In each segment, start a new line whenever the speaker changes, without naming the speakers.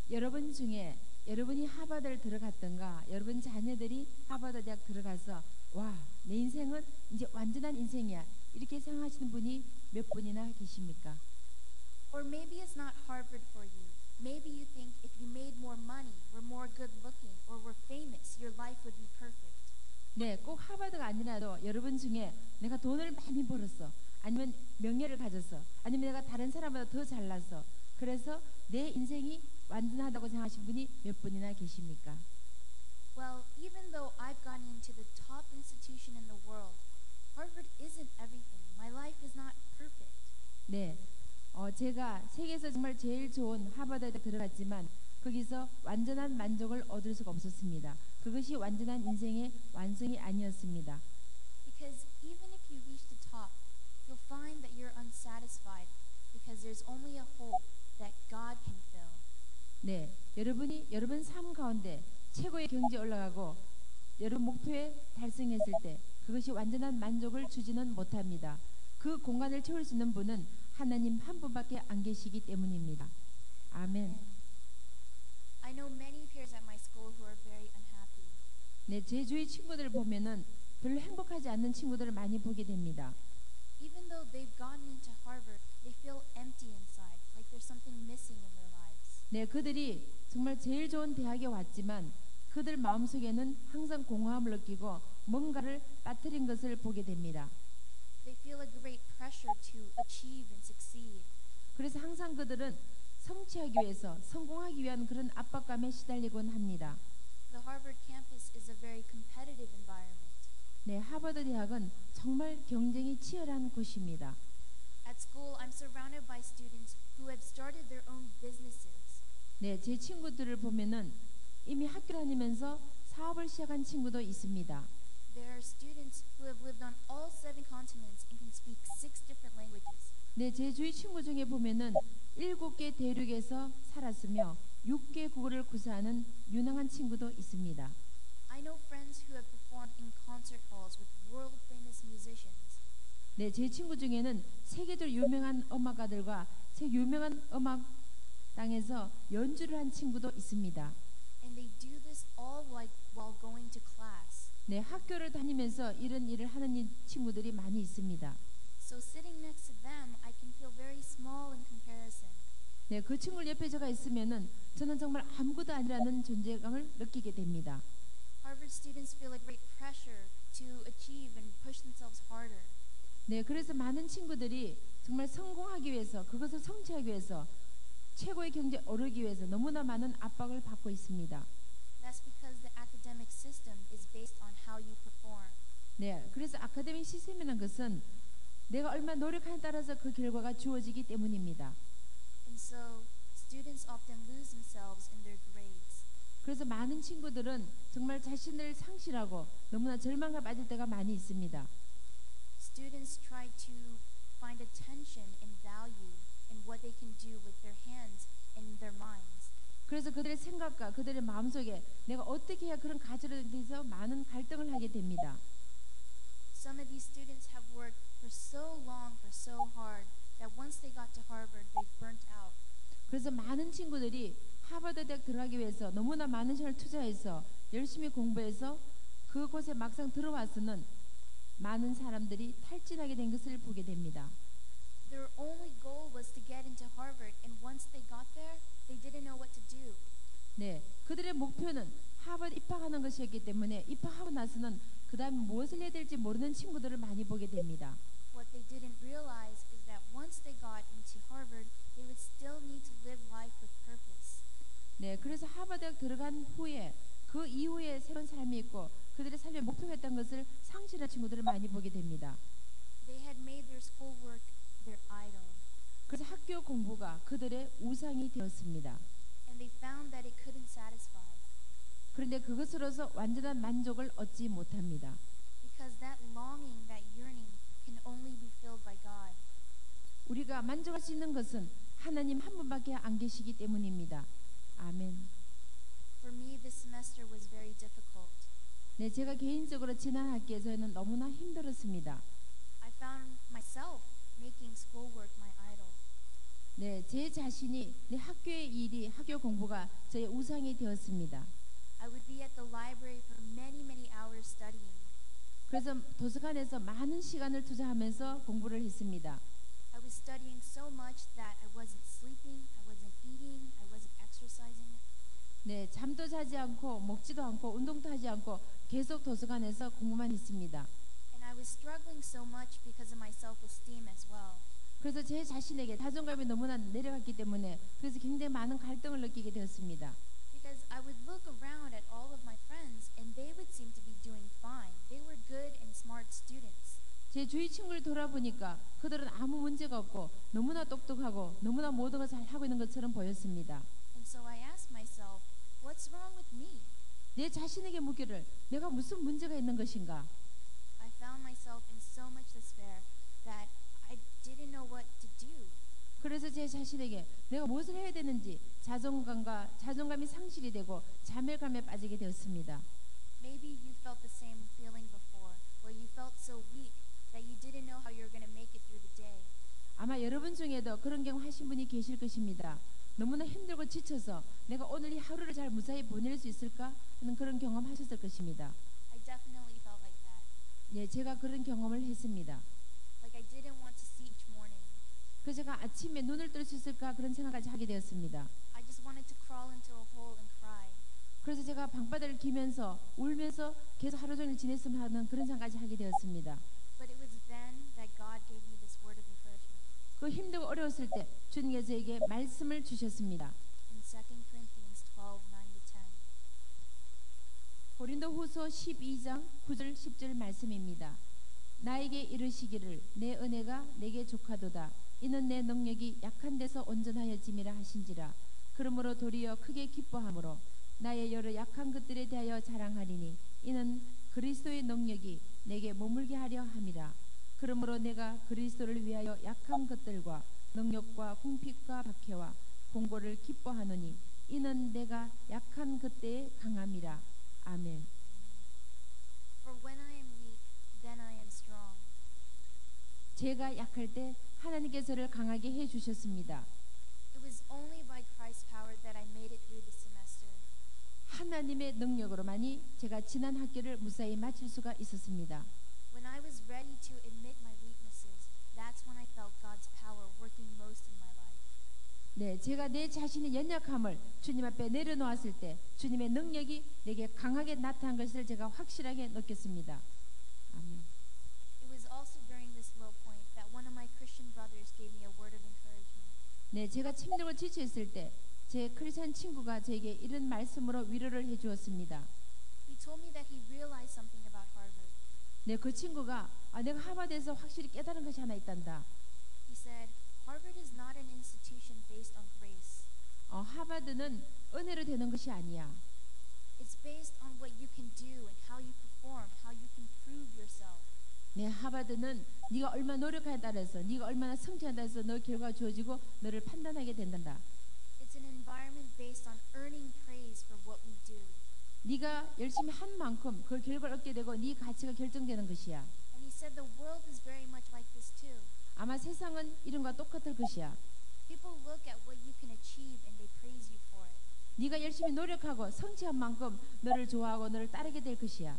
여러분 중에 여러분이 하버드를 들어갔던가 여러분 자녀들이 하버드 대학 들어가서 와, 내 인생은 이제 완전한 인생이야 이렇게 생각하시는 분이 몇 분이나 계십니까?
Or maybe it's not Harvard for you. Maybe you think if you made more money, were more good looking, or were famous, your life would be perfect.
네, 꼭 하버드가 아니라도 여러분 중에 내가 돈을 많이 벌었어. 아니면 명예를 가졌어. 아니면 내가 다른 사람보다 더 잘났어. 그래서 내 인생이 완전하다고 생각하신 분이 몇 분이나 계십니까?
Well, even though I've gone into the top institution in the world, Harvard isn't everything. My life is not perfect.
네, 제가 세계에서 정말 제일 좋은 하버드에 들어갔지만 거기서 완전한 만족을 얻을 수가 없었습니다. 그것이 완전한 인생의 완성이 아니었습니다.
Because even if you reach the top, you'll find that you're unsatisfied because there's only a hole that God can fill.
네, 여러분이 여러분 삶 가운데 최고의 경지에 올라가고 여러분 목표에 달성했을 때 그것이 완전한 만족을 주지는 못합니다. 그 공간을 채울 수 있는 분은 하나님 한 분밖에 안 계시기 때문입니다. 아멘.
I know many peers at my school who are very unhappy.
네, 제 주위 친구들 보면은 별로 행복하지 않는 친구들을 많이 보게 됩니다.
Even though they've gotten into Harvard, they feel empty inside, like there's something missing in their lives.
네, 그들이 정말 제일 좋은 대학에 왔지만 그들 마음속에는 항상 공허함을 느끼고 뭔가를 빠뜨린 것을 보게 됩니다.
They feel a great pressure to achieve and succeed.
그래서 항상 그들은 성취하기 위해서 성공하기 위한 그런 압박감에 시달리곤 합니다.
The Harvard campus is a very competitive environment.
네, 하버드 대학은 정말 경쟁이 치열한 곳입니다.
At school, I'm surrounded by students who have started their own businesses.
네, 제 친구들을 보면은 이미 학교 다니면서 사업을 시작한 친구도 있습니다.
There are students who have lived on all 7 continents and can speak 6 different languages.
네, 제 주위 친구 중에 보면은 7개 대륙에서 살았으며 6개 국어를 구사하는 유능한 친구도 있습니다.
I know friends who have performed in concert halls with world famous musicians.
네, 제 친구 중에는 세계적으로 유명한 음악가들과 유명한 음악당에서 연주를 한 친구도 있습니다.
And they do this all while going to class.
네, 학교를 다니면서 이런 일을 하는 친구들이 많이 있습니다.
So sitting next to them, I can feel very small in comparison.
네, 그 친구 옆에 제가 있으면은 저는 정말 아무것도 아니라는 존재감을 느끼게 됩니다.
Harvard students feel a great pressure to achieve and push themselves harder.
네, 그래서 많은 친구들이 정말 성공하기 위해서 그것을 성취하기 위해서 최고의 경지에 오르기 위해서 너무나 많은 압박을 받고 있습니다.
That's because the academic system is based on how you perform.
네, 그래서 아카데미 시스템이라는 것은 내가 얼마나 노력하에 따라서 그 결과가 주어지기 때문입니다.
And so students often lose themselves in their grades.
그래서 많은 친구들은 정말 자신을 상실하고 너무나 절망에 빠질 때가 많이 있습니다.
Students try to find attention and value in what they can do with their hands and their minds.
그래서 그들의 생각과 그들의 마음속에 내가 어떻게 해야 그런 가치에 대해서 많은 갈등을 하게 됩니다.
Some of these students have worked for so long, for so hard, that once they got to Harvard, they've burnt out.
그래서 많은 친구들이 하버드 대학 들어가기 위해서 너무나 많은 시간을 투자해서 열심히 공부해서 그곳에 막상 들어와서는 많은 사람들이 탈진하게 된 것을 보게 됩니다.
Their only goal was to get into Harvard, and once they got there, they didn't know what to do.
네, 그들의 목표는 하버드 입학하는 것이었기 때문에 입학하고 나서는 그 다음에 무엇을 해야 될지 모르는 친구들을 많이 보게 됩니다.
What they didn't realize is that once they got into Harvard, they would still need to live life with purpose.
네, 그래서 하버드 대학 들어간 후에 그 이후에 새로운 삶이 있고 그들의 삶의 목표가 있던 것을 상실한 친구들을 많이 보게 됩니다.
They had made their schoolwork their idol,
그래서 학교 공부가 그들의 우상이 되었습니다.
and they found that it couldn't satisfy.
그런데 그것으로서 완전한 만족을 얻지 못합니다.
Because that longing, that yearning, can only be filled by God.
우리가 만족할 수 있는 것은 하나님 한 분밖에 안 계시기 때문입니다. 아멘.
For me, this semester was very difficult.
네, 제가 개인적으로 지난 학기에서는 너무나 힘들었습니다.
I found myself making schoolwork my idol.
네, 제 자신이 내 학교의 일이 학교 공부가 저의 우상이 되었습니다.
I would be at the library for many, many hours studying.
그래서 도서관에서 많은 시간을 투자하면서 공부를 했습니다.
I was studying so much that I wasn't sleeping, I wasn't eating, I wasn't exercising.
네, 잠도 자지 않고 먹지도 않고 운동도 하지 않고 계속 도서관에서 공부만 했습니다.
And I was struggling so much because of my self-esteem as well.
그래서 제 자신에게 자존감이 너무나 내려갔기 때문에 그래서 굉장히 많은 갈등을 느끼게 되었습니다.
Because I would look around at all of my friends and they would seem to be doing fine. They were good and smart students.
제 주위 친구를 돌아보니까 그들은 아무 문제가 없고 너무나 똑똑하고 너무나 모든 것을 잘 하고 있는 것처럼 보였습니다.
And so I asked myself, what's wrong with me?
내 자신에게 묻기를 내가 무슨 문제가 있는 것인가?
I found myself in so much despair that I didn't know what to do.
그래서 제 자신에게 내가 무엇을 해야 되는지 자존감이 상실이 되고 자멸감에 빠지게 되었습니다.
Maybe you felt the same feeling before, where you felt so weak that you didn't know how you were going to make it through the day.
아마 여러분 중에도 그런 경험 하신 분이 계실 것입니다. 너무나 힘들고 지쳐서 내가 오늘 이 하루를 잘 무사히 보낼 수 있을까 하는 그런 경험 하셨을 것입니다.
I definitely felt like that.
예, 제가 그런 경험을 했습니다.
Like I didn't want to see each morning.
그래서 제가 아침에 눈을 뜰 수 있을까 그런 생각까지 하게 되었습니다.
I just wanted to crawl into a hole and cry.
그래서 제가 방바닥을 기면서 울면서 계속 하루 종일 지냈으면 하는 그런 생각까지 하게 되었습니다.
But it was then that God gave me this word of encouragement.
그 힘들고 어려웠을 때 주님께서 저에게 말씀을 주셨습니다.
In 2 Corinthians 12:9-10.
고린도후서 12장 9절 10절 말씀입니다. 나에게 이르시기를 내 은혜가 내게 족하도다. 이는 내 능력이 약한 데서 온전하여짐이라 하신지라. 그러므로 도리어 크게 기뻐함으로 나의 여러 약한 것들에 대하여 자랑하리니 이는 그리스도의 능력이 내게 머물게 하려 함이라. 그러므로 내가 그리스도를 위하여 약한 것들과 능력과 궁핍과 박해와 공고를 기뻐하노니 이는 내가 약한 그때의 강함이라. 아멘.
For when I am weak, then I am strong.
제가 약할 때 하나님께서 저를 강하게 해 주셨습니다.
It was only by Christ's power that I made it through the semester.
하나님의 능력으로만이 제가 지난 학기를 무사히 마칠 수가 있었습니다.
When I was ready to admit my weaknesses, that's when I felt God's power working most in my life.
네, 제가 내 자신의 연약함을 주님 앞에 내려놓았을 때 주님의 능력이 내게 강하게 나타난 것을 제가 확실하게 느꼈습니다. 아멘.
It was also during this low point that one of my Christian brothers gave me a word of encouragement.
네, 제가 힘들고 지쳐 있을 때 제 크리스천 친구가 저에게 이런 말씀으로 위로를 해 주었습니다.
He told me that he realized something about Harvard.
네, 그 친구가 내가 하버드에서 확실히 깨달은 것이 하나 있단다.
He said, Harvard is not an institution based on grace.
하버드는 은혜로 되는 것이 아니야.
It's based on what you can do and how you perform, how you can prove yourself.
네, 하버드는 네가 얼마나 노력하에 따라서 네가 얼마나 성취에 따라서 너 결과가 주어지고 너를 판단하게 된단다.
It's an environment based on earning praise for what we do.
네가 열심히 한 만큼 그 결과를 얻게 되고 네 가치가 결정되는 것이야.
And he said the world is very much like this too.
아마 세상은 이런과 똑같을 것이야.
People look at what you can achieve and they praise you for it.
네가 열심히 노력하고 성취한 만큼 너를 좋아하고 너를 따르게 될 것이야.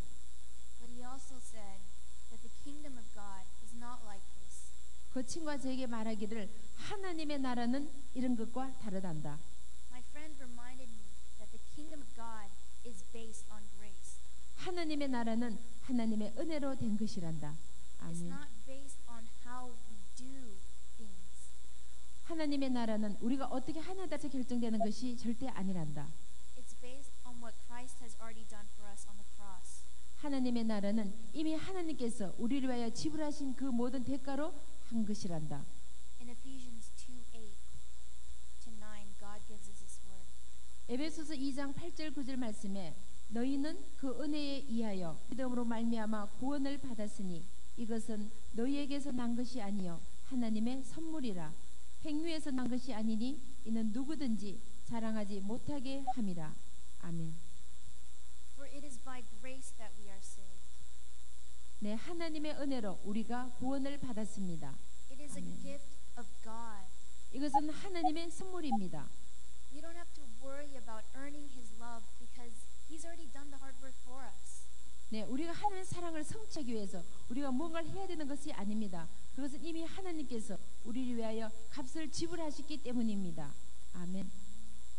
But he also said that the kingdom of God is not like this.
그 친구가 저에게 말하기를 하나님의 나라는 이런 것과 다르단다.
My friend reminded me that the kingdom of God is based on grace.
하나님의 나라는 하나님의 은혜로 된 것이란다.
It's
아멘.
not based on how we do things.
하나님의 나라는 우리가 어떻게 하냐에 따라서 결정되는 것이 절대 아니란다.
It's based on what Christ has already done for us on the cross.
하나님의 나라는 이미 하나님께서 우리를 위하여 지불하신 그 모든 대가로 한 것이란다.
In Ephesians 2:8-9, God gives us this word.
에베소서 2장 8절 9절 말씀에 너희는 그 은혜에 의하여 믿음으로 말미암아 구원을 받았으니 이것은 너희에게서 난 것이 아니요 하나님의 선물이라. 행위에서 난 것이 아니니 이는 누구든지 자랑하지 못하게 함이라. 아멘.
For it is by grace that we are saved.
네, 하나님의 은혜로 우리가 구원을 받았습니다.
It is a
Amen.
gift of God.
이것은 하나님의 선물입니다.
We don't have to worry about earning His love because He's already done the hard work for us.
네, 우리가 하나님의 사랑을 성취하기 위해서 우리가 뭔가를 해야 되는 것이 아닙니다. 그것은 이미 하나님께서 우리를 위하여 값을 지불하셨기 때문입니다. 아멘.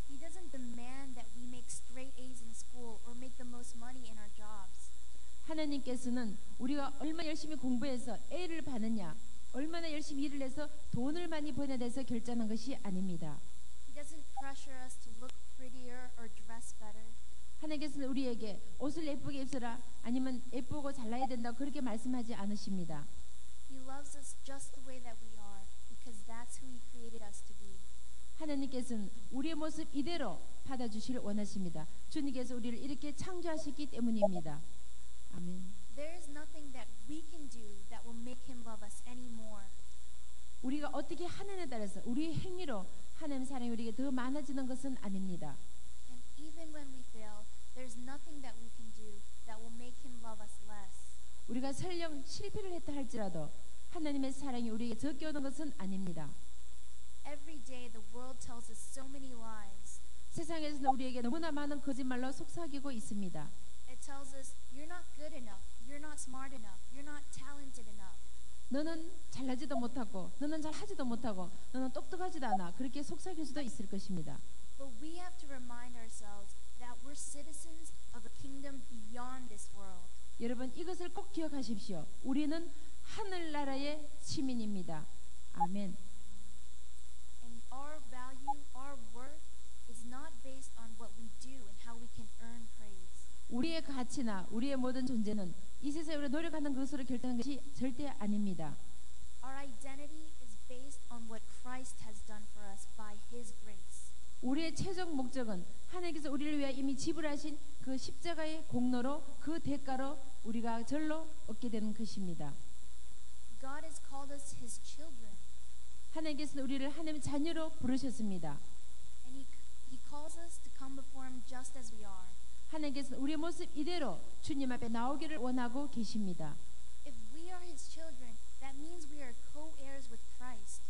He doesn't demand that we make straight A's in school or make the most money in our jobs.
하나님께서는 우리가 얼마나 열심히 공부해서 A를 받느냐, 얼마나 열심히 일을 해서 돈을 많이 버냐에 대해서 결정하는 것이 아닙니다.
He doesn't pressure us to look prettier or dress better.
하나님께서는 우리에게 옷을 예쁘게 입어라, 아니면 예쁘고 잘나야 된다 그렇게 말씀하지 않으십니다.
He loves us just the way that we are because that's who He created us to be.
하나님께서는 우리의 모습 이대로 받아주시길 원하십니다. 주님께서 우리를 이렇게 창조하셨기 때문입니다. 아멘.
There is nothing that we can do that will make Him love us anymore.
우리가 어떻게 하느냐에 따라서 우리의 행위로 하나님 사랑이 우리에게 더 많아지는 것은 아닙니다.
And even when we fail, there's nothing that we can do that will make Him love us less.
우리가 설령 실패를 했다 할지라도 하나님의 사랑이 우리에게 적게 오는 것은 아닙니다.
Every day the world tells us so many lies.
세상에서는 우리에게 너무나 많은 거짓말로 속삭이고 있습니다.
It tells us you're not good enough, you're not smart enough, you're not talented enough.
너는 잘나지도 못하고 너는 잘하지도 못하고 너는 똑똑하지도 않아 그렇게 속삭일 수도 있을 것입니다.
But we have to remind ourselves that we're citizens of a kingdom beyond this world.
여러분 이것을 꼭 기억하십시오. 우리는 하늘나라의 시민입니다. 아멘.
And our value, our worth is not based on what we do and how we can earn praise.
우리의 가치나 우리의 모든 존재는 이 세상에 우리가 노력하는 것으로 결정하는 것이 절대 아닙니다.
Our identity is based on what Christ has done for us by His grace.
우리의 최종 목적은 하나님께서 우리를 위하여 이미 지불하신 그 십자가의 공로로 그 대가로 우리가 절로 얻게 되는 것입니다.
God has called us His children,
하나님께서는 우리를 하나님의 자녀로 부르셨습니다.
and He calls us to come before Him just as we are.
하나님께서는 우리의 모습 이대로 주님 앞에 나오기를 원하고 계십니다.
If we are His children, that means we are co-heirs with Christ.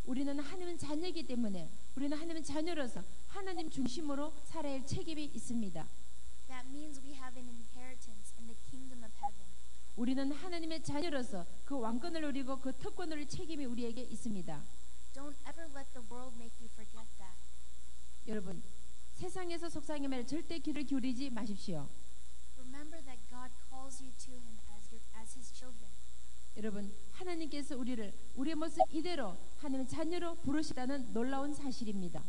우리는 하나님의 자녀이기 때문에 우리는 하나님의 자녀로서 하나님 중심으로 살아야 할 책임이 있습니다.
That means we have an inheritance in the kingdom of heaven.
우리는 하나님의 자녀로서 그 왕권을 누리고 그 특권을 누릴 책임이 우리에게 있습니다.
Don't ever let the world make you forget that.
여러분, 세상에서 속삭이는 말에 절대 귀를 기울이지 마십시오.
Remember that God calls you to Him as His children.
여러분, 하나님께서 우리의 모습 이대로 하나님의 자녀로 부르시다는 놀라운 사실입니다.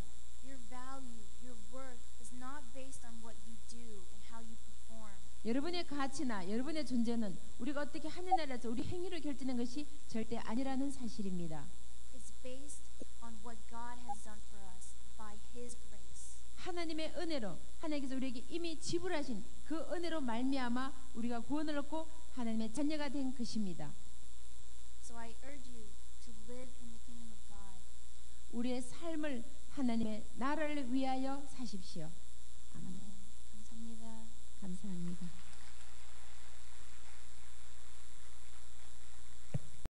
Your value, your worth is not based on what you do and how you perform.
여러분의 가치나 여러분의 존재는 우리가 어떻게 하느냐라서 우리 행위로 결정하는 것이 절대 아니라는 사실입니다.
It's based on what God has done for us by His grace.
하나님의 은혜로 하나님께서 우리에게 이미 지불하신 그 은혜로 말미암아 우리가 구원을 얻고 하나님의 자녀가 된 것입니다.
So I urge you to live in the kingdom of God.
우리의 삶을 하나님의 나라를 위하여 사십시오. 아멘.
감사합니다.
감사합니다.